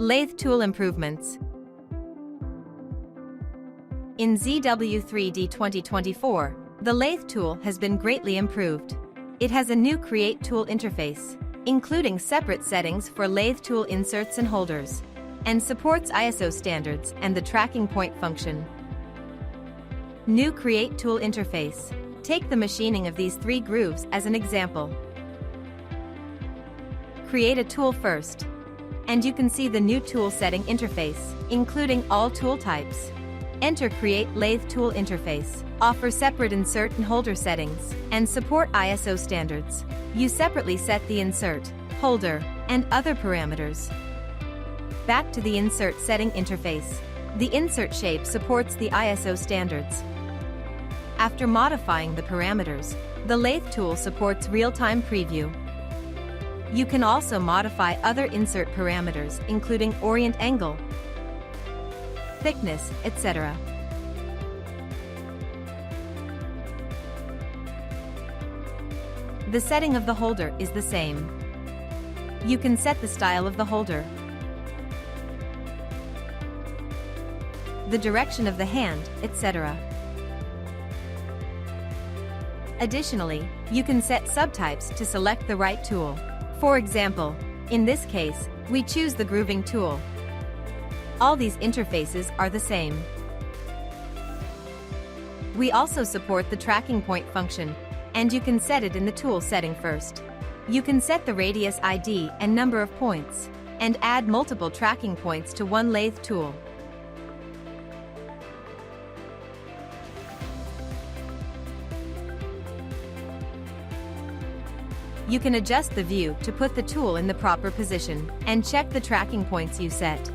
Lathe tool improvements. In ZW3D 2024, the lathe tool has been greatly improved. It has a new Create tool interface, including separate settings for lathe tool inserts and holders, and supports ISO standards and the tracking point function. New Create tool interface. Take the machining of these 3 grooves as an example. Create a tool first, and you can see the new tool setting interface, including all tool types. Enter Create Lathe Tool Interface, offer separate insert and holder settings, and support ISO standards. You separately set the insert, holder, and other parameters. Back to the insert setting interface. The insert shape supports the ISO standards. After modifying the parameters, the lathe tool supports real-time preview. You can also modify other insert parameters, including orient angle, thickness, etc. The setting of the holder is the same. You can set the style of the holder, the direction of the hand, etc. Additionally, you can set subtypes to select the right tool. For example, in this case, we choose the grooving tool. All these interfaces are the same. We also support the tracking point function, and you can set it in the tool setting first. You can set the radius ID and number of points, and add multiple tracking points to one lathe tool. You can adjust the view to put the tool in the proper position, and check the tracking points you set.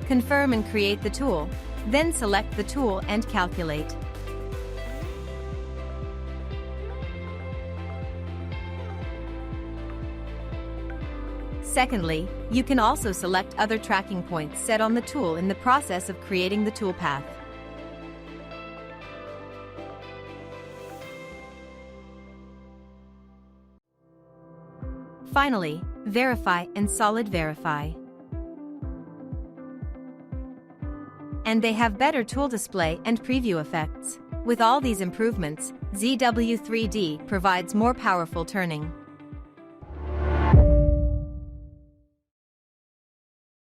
Confirm and create the tool, then select the tool and calculate. Secondly, you can also select other tracking points set on the tool in the process of creating the tool path. Finally, verify and solid verify. And they have better tool display and preview effects. With all these improvements, ZW3D provides more powerful turning.